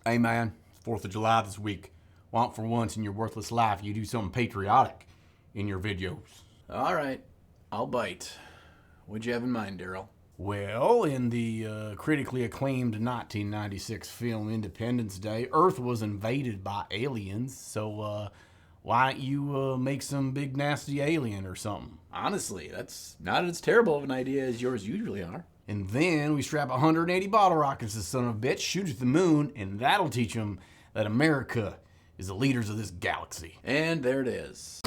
Hey man, it's 4th of July this week. Want for once in your worthless life you do something patriotic in your videos. Alright, I'll bite. What'd you have in mind, Daryl? Well, in the critically acclaimed 1996 film Independence Day, Earth was invaded by aliens, so why don't you make some big nasty alien or something? Honestly, that's not as terrible of an idea as yours usually are. And then we strap 180 bottle rockets to the son of a bitch, shoot at the moon, and that'll teach them that America is the leaders of this galaxy. And there it is.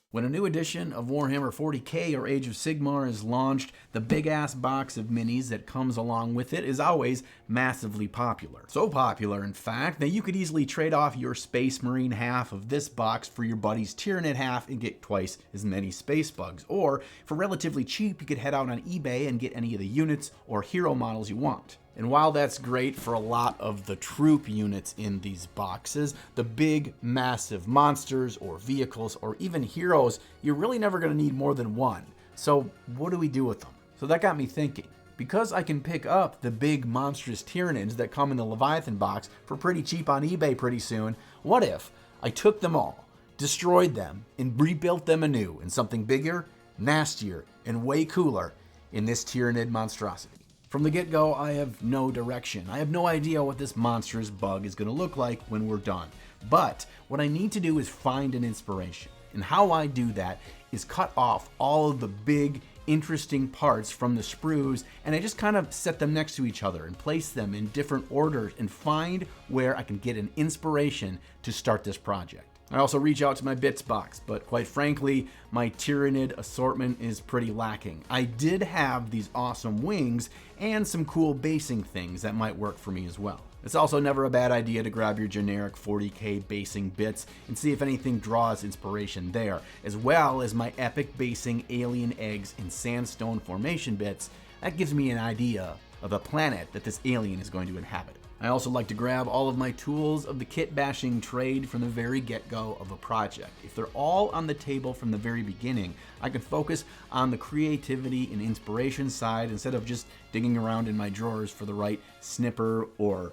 When a new edition of Warhammer 40k or Age of Sigmar is launched, the big-ass box of minis that comes along with it is always massively popular. So popular, in fact, that you could easily trade off your Space Marine half of this box for your buddy's Tyranid half and get twice as many Space Bugs. Or, for relatively cheap, you could head out on eBay and get any of the units or hero models you want. And while that's great for a lot of the troop units in these boxes, the big, massive monsters or vehicles or even heroes, you're really never going to need more than one. So what do we do with them? So that got me thinking. Because I can pick up the big monstrous Tyranids that come in the Leviathan box for pretty cheap on eBay pretty soon, what if I took them all, destroyed them, and rebuilt them anew in something bigger, nastier, and way cooler in this Tyranid monstrosity? From the get-go, I have no direction. I have no idea what this monstrous bug is going to look like when we're done. But what I need to do is find an inspiration. And how I do that is cut off all of the big, interesting parts from the sprues, and I just kind of set them next to each other and place them in different orders and find where I can get an inspiration to start this project. I also reach out to my bits box, but quite frankly, my Tyranid assortment is pretty lacking. I did have these awesome wings and some cool basing things that might work for me as well. It's also never a bad idea to grab your generic 40k basing bits and see if anything draws inspiration there, as well as my epic basing alien eggs and sandstone formation bits. That gives me an idea of the planet that this alien is going to inhabit. I also like to grab all of my tools of the kit bashing trade from the very get-go of a project. If they're all on the table from the very beginning, I can focus on the creativity and inspiration side instead of just digging around in my drawers for the right snipper or,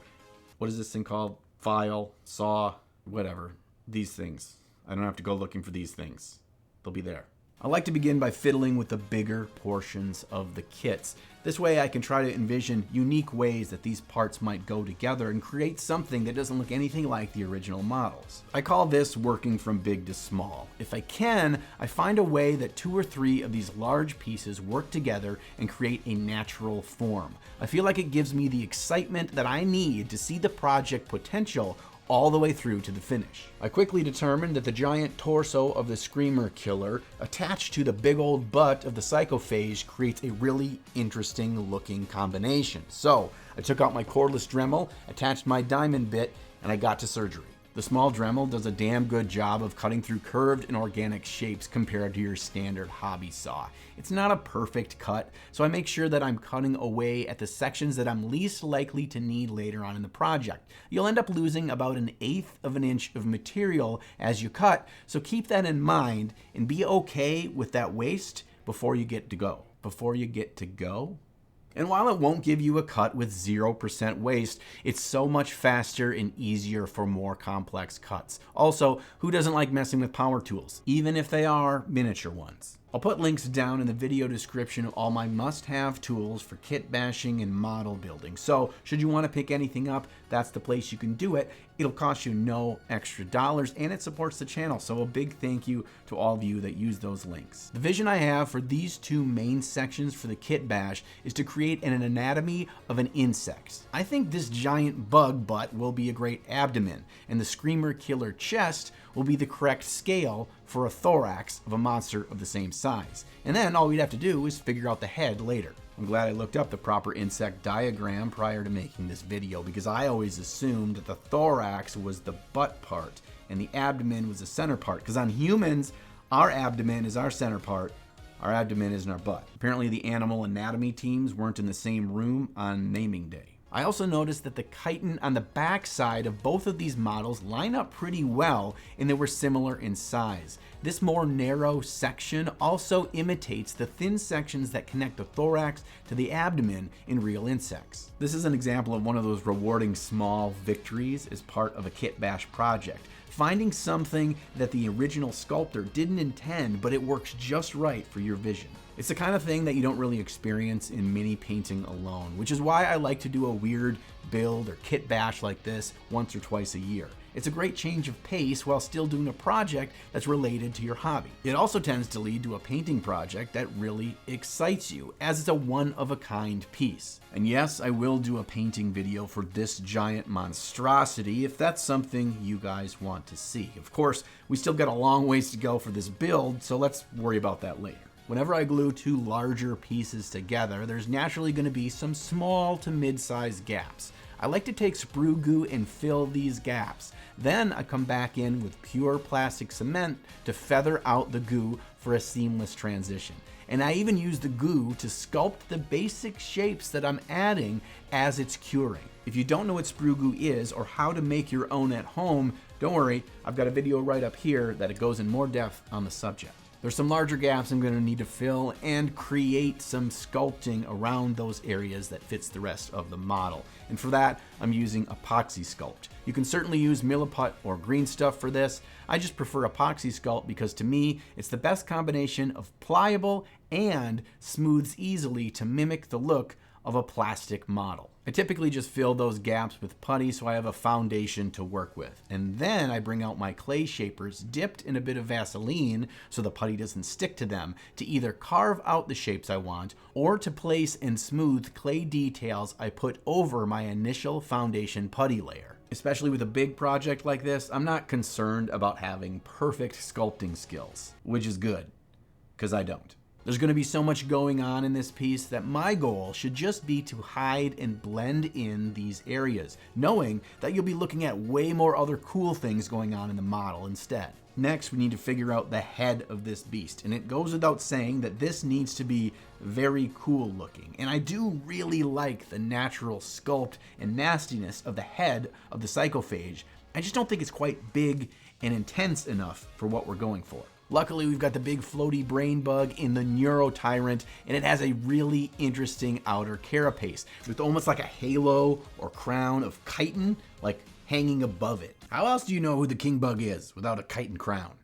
what is this thing called? File, saw, whatever. These things. I don't have to go looking for these things. They'll be there. I like to begin by fiddling with the bigger portions of the kits. This way I can try to envision unique ways that these parts might go together and create something that doesn't look anything like the original models. I call this working from big to small. If I can, I find a way that 2 or 3 of these large pieces work together and create a natural form. I feel like it gives me the excitement that I need to see the project potential all the way through to the finish. I quickly determined that the giant torso of the Screamer Killer attached to the big old butt of the Psychophage creates a really interesting looking combination. So I took out my cordless Dremel, attached my diamond bit, and I got to surgery. The small Dremel does a damn good job of cutting through curved and organic shapes compared to your standard hobby saw. It's not a perfect cut, so I make sure that I'm cutting away at the sections that I'm least likely to need later on in the project. You'll end up losing about 1/8 of an inch of material as you cut, so keep that in mind and be okay with that waste before you get to go. Before you get to go? And while it won't give you a cut with 0% waste, it's so much faster and easier for more complex cuts. Also, who doesn't like messing with power tools, even if they are miniature ones? I'll put links down in the video description of all my must-have tools for kit bashing and model building. So, should you want to pick anything up, that's the place you can do it. It'll cost you no extra dollars and it supports the channel, so a big thank you to all of you that use those links. The vision I have for these 2 main sections for the kit bash is to create an anatomy of an insect. I think this giant bug butt will be a great abdomen, and the Screamer Killer chest will be the correct scale for a thorax of a monster of the same size. And then all we'd have to do is figure out the head later. I'm glad I looked up the proper insect diagram prior to making this video, because I always assumed that the thorax was the butt part and the abdomen was the center part, because on humans, our abdomen is our center part, our abdomen isn't our butt. Apparently the animal anatomy teams weren't in the same room on naming day. I also noticed that the chitin on the back side of both of these models line up pretty well, and they were similar in size. This more narrow section also imitates the thin sections that connect the thorax to the abdomen in real insects. This is an example of one of those rewarding small victories as part of a kit bash project. Finding something that the original sculptor didn't intend, but it works just right for your vision. It's the kind of thing that you don't really experience in mini painting alone, which is why I like to do a weird build or kit bash like this once or twice a year. It's a great change of pace while still doing a project that's related to your hobby. It also tends to lead to a painting project that really excites you, as it's a one-of-a-kind piece. And yes, I will do a painting video for this giant monstrosity if that's something you guys want to see. Of course, we still got a long ways to go for this build, so let's worry about that later. Whenever I glue two larger pieces together, there's naturally going to be some small to mid-sized gaps. I like to take sprue goo and fill these gaps. Then I come back in with pure plastic cement to feather out the goo for a seamless transition. And I even use the goo to sculpt the basic shapes that I'm adding as it's curing. If you don't know what sprue goo is or how to make your own at home, don't worry, I've got a video right up here that it goes in more depth on the subject. There's some larger gaps I'm going to need to fill and create some sculpting around those areas that fits the rest of the model. And for that, I'm using epoxy sculpt. You can certainly use Milliput or green stuff for this. I just prefer epoxy sculpt because to me, it's the best combination of pliable and smooths easily to mimic the look of a plastic model. I typically just fill those gaps with putty so I have a foundation to work with. And then I bring out my clay shapers dipped in a bit of Vaseline so the putty doesn't stick to them to either carve out the shapes I want or to place and smooth clay details I put over my initial foundation putty layer. Especially with a big project like this, I'm not concerned about having perfect sculpting skills, which is good, because I don't. There's going to be so much going on in this piece that my goal should just be to hide and blend in these areas, knowing that you'll be looking at way more other cool things going on in the model instead. Next, we need to figure out the head of this beast, and it goes without saying that this needs to be very cool looking. And I do really like the natural sculpt and nastiness of the head of the psychophage. I just don't think it's quite big and intense enough for what we're going for. Luckily, we've got the big floaty brain bug in the Neurotyrant, and it has a really interesting outer carapace with almost like a halo or crown of chitin, like hanging above it. How else do you know who the king bug is without a chitin crown?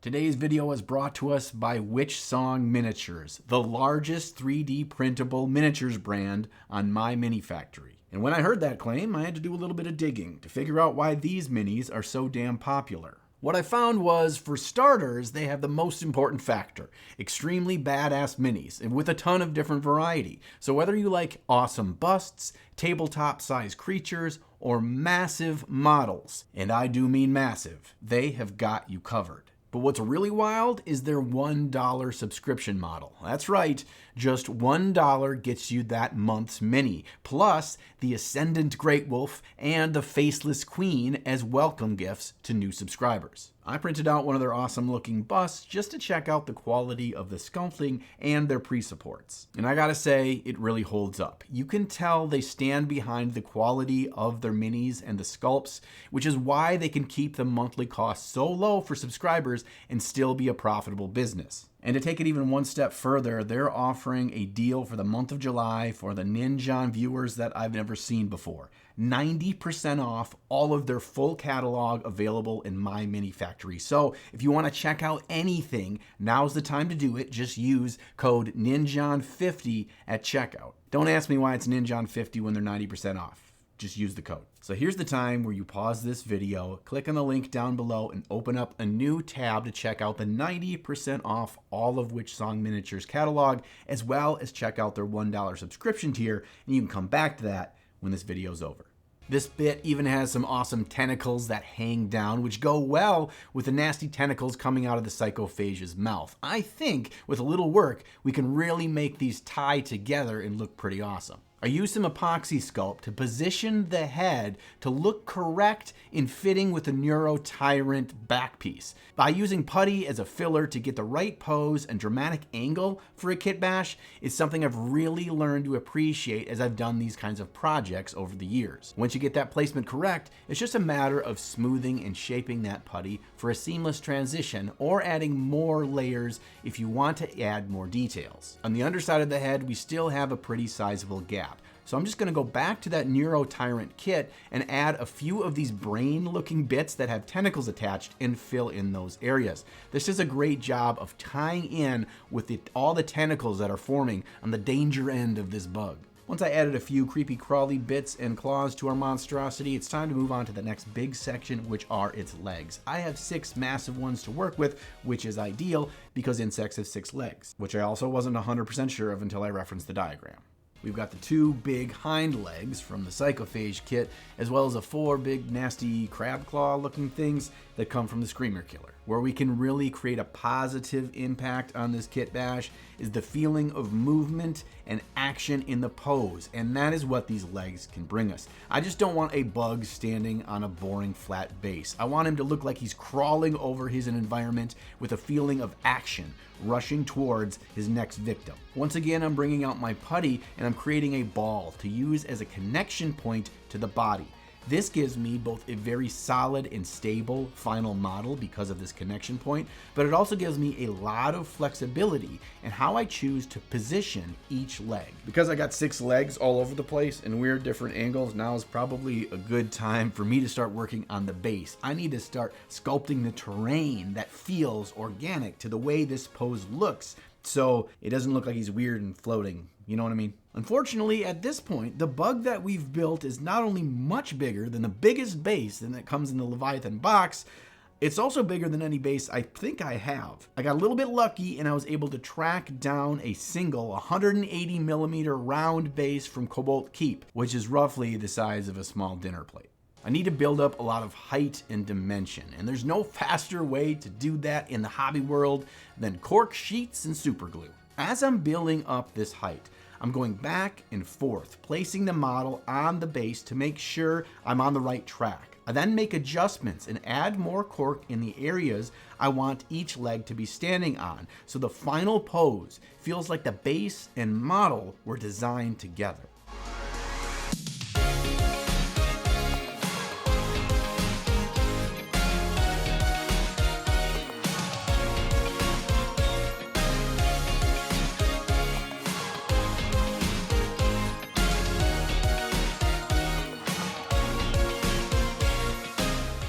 Today's video is brought to us by Witch Song Miniatures, the largest 3D printable miniatures brand on My Mini Factory. And when I heard that claim, I had to do a little bit of digging to figure out why these minis are so damn popular. What I found was, for starters, they have the most important factor, extremely badass minis, and with a ton of different variety. So whether you like awesome busts, tabletop-sized creatures, or massive models, and I do mean massive, they have got you covered. But what's really wild is their $1 subscription model. That's right, just $1 gets you that month's mini, plus the Ascendant Great Wolf and the Faceless Queen as welcome gifts to new subscribers. I printed out one of their awesome looking busts just to check out the quality of the sculpting and their pre-supports. And I gotta say, it really holds up. You can tell they stand behind the quality of their minis and the sculpts, which is why they can keep the monthly cost so low for subscribers and still be a profitable business. And to take it even one step further, they're offering a deal for the month of July for the Ninjan viewers that I've never seen before. 90% off all of their full catalog available in My Mini Factory. So if you want to check out anything, now's the time to do it. Just use code NINJAN50 at checkout. Don't ask me why it's NINJAN50 when they're 90% off. Just use the code. So here's the time where you pause this video, click on the link down below, and open up a new tab to check out the 90% off all of Witch Song Miniatures catalog, as well as check out their $1 subscription tier, and you can come back to that when this video's over. This bit even has some awesome tentacles that hang down, which go well with the nasty tentacles coming out of the psychophage's mouth. I think with a little work, we can really make these tie together and look pretty awesome. I used some epoxy sculpt to position the head to look correct in fitting with the Neuro Tyrant back piece. By using putty as a filler to get the right pose and dramatic angle for a kit bash is something I've really learned to appreciate as I've done these kinds of projects over the years. Once you get that placement correct, it's just a matter of smoothing and shaping that putty for a seamless transition, or adding more layers if you want to add more details. On the underside of the head, we still have a pretty sizable gap. So I'm just gonna go back to that Neuro Tyrant kit and add a few of these brain-looking bits that have tentacles attached and fill in those areas. This is a great job of tying in with all the tentacles that are forming on the danger end of this bug. Once I added a few creepy crawly bits and claws to our monstrosity, it's time to move on to the next big section, which are its legs. I have 6 massive ones to work with, which is ideal because insects have 6 legs, which I also wasn't 100% sure of until I referenced the diagram. We've got the 2 big hind legs from the Psychophage kit, as well as the 4 big nasty crab claw looking things that come from the Screamer Killer. Where we can really create a positive impact on this kit bash is the feeling of movement and action in the pose, and that is what these legs can bring us. I just don't want a bug standing on a boring flat base. I want him to look like he's crawling over his environment with a feeling of action, rushing towards his next victim. Once again, I'm bringing out my putty and I'm creating a ball to use as a connection point to the body. This gives me both a very solid and stable final model because of this connection point, but it also gives me a lot of flexibility in how I choose to position each leg. Because I got 6 legs all over the place in weird different angles, now is probably a good time for me to start working on the base. I need to start sculpting the terrain that feels organic to the way this pose looks, so it doesn't look like he's weird and floating. You know what I mean? Unfortunately, at this point, the bug that we've built is not only much bigger than the biggest base that comes in the Leviathan box, it's also bigger than any base I think I have. I got a little bit lucky and I was able to track down a single 180mm round base from Cobalt Keep, which is roughly the size of a small dinner plate. I need to build up a lot of height and dimension, and there's no faster way to do that in the hobby world than cork sheets and super glue. As I'm building up this height, I'm going back and forth, placing the model on the base to make sure I'm on the right track. I then make adjustments and add more cork in the areas I want each leg to be standing on, so the final pose feels like the base and model were designed together.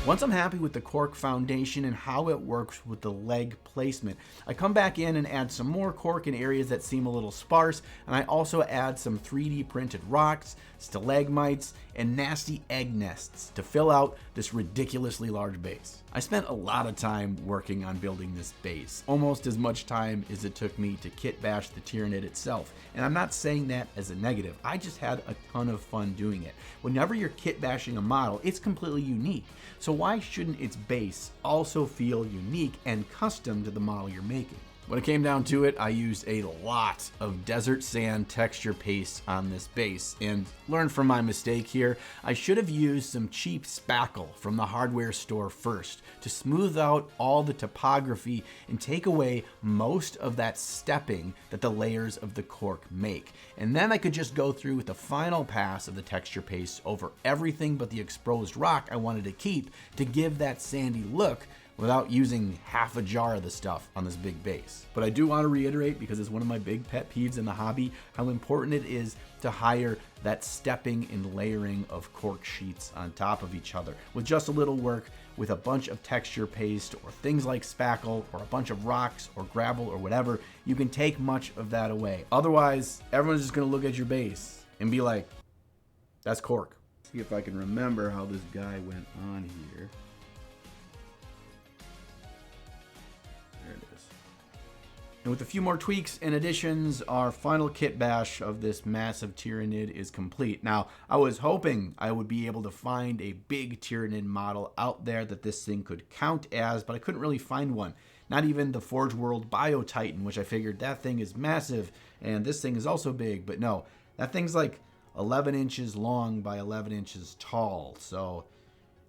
Once I'm happy with the cork foundation and how it works with the leg placement, I come back in and add some more cork in areas that seem a little sparse, and I also add some 3D printed rocks, stalagmites, and nasty egg nests to fill out this ridiculously large base. I spent a lot of time working on building this base, almost as much time as it took me to kit bash the Tyranid itself, and I'm not saying that as a negative. I just had a ton of fun doing it. Whenever you're kit bashing a model, it's completely unique, so why shouldn't its base also feel unique and custom to the model you're making? When it came down to it, I used a lot of desert sand texture paste on this base, and learned from my mistake here. I should have used some cheap spackle from the hardware store first to smooth out all the topography and take away most of that stepping that the layers of the cork make. And then I could just go through with the final pass of the texture paste over everything but the exposed rock I wanted to keep to give that sandy look, without using half a jar of the stuff on this big base. But I do want to reiterate, because it's one of my big pet peeves in the hobby, how important it is to hire that stepping and layering of cork sheets on top of each other. With just a little work, with a bunch of texture paste or things like spackle or a bunch of rocks or gravel or whatever, you can take much of that away. Otherwise, everyone's just gonna look at your base and be like, that's cork. See if I can remember how this guy went on here. And with a few more tweaks and additions, our final kit bash of this massive Tyranid is complete. Now, I was hoping I would be able to find a big Tyranid model out there that this thing could count as, but I couldn't really find one. Not even the Forge World Bio Titan, which I figured that thing is massive, and this thing is also big, but no, that thing's like 11 inches long by 11 inches tall. So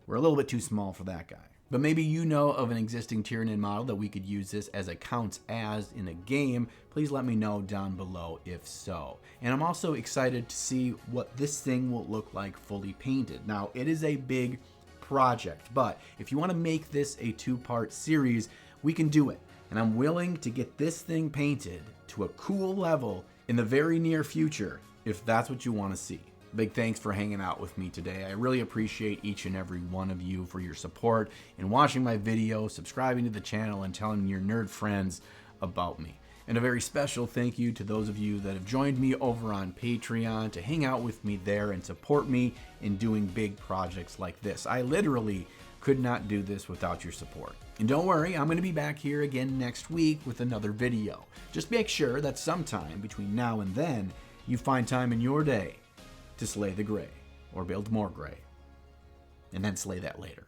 we're a little bit too small for that guy. But maybe you know of an existing Tyranid model that we could use this as a counts as in a game. Please let me know down below if so. And I'm also excited to see what this thing will look like fully painted. Now, it is a big project, but if you want to make this a 2-part series, we can do it. And I'm willing to get this thing painted to a cool level in the very near future, if that's what you want to see. Big thanks for hanging out with me today. I really appreciate each and every one of you for your support in watching my video, subscribing to the channel, and telling your nerd friends about me. And a very special thank you to those of you that have joined me over on Patreon to hang out with me there and support me in doing big projects like this. I literally could not do this without your support. And don't worry, I'm going to be back here again next week with another video. Just make sure that sometime between now and then, you find time in your day to slay the gray, or build more gray, and then slay that later.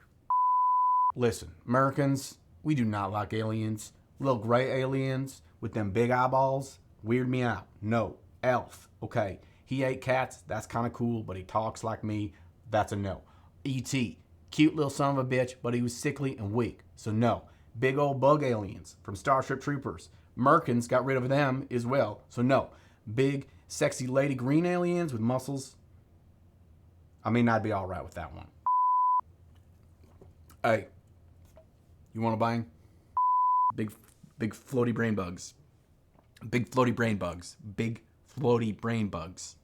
Listen, Americans, we do not like aliens. Little gray aliens with them big eyeballs weird me out. No. Elf, okay, he ate cats, that's kind of cool, but he talks like me, that's a no. E.T., cute little son of a bitch, but he was sickly and weak, so no. Big old bug aliens from Starship Troopers, Merkins got rid of them as well, so no. Big sexy lady green aliens with muscles, I mean, I'd be all right with that one. Hey, you want to bang? Big floaty brain bugs. Big floaty brain bugs. Big floaty brain bugs.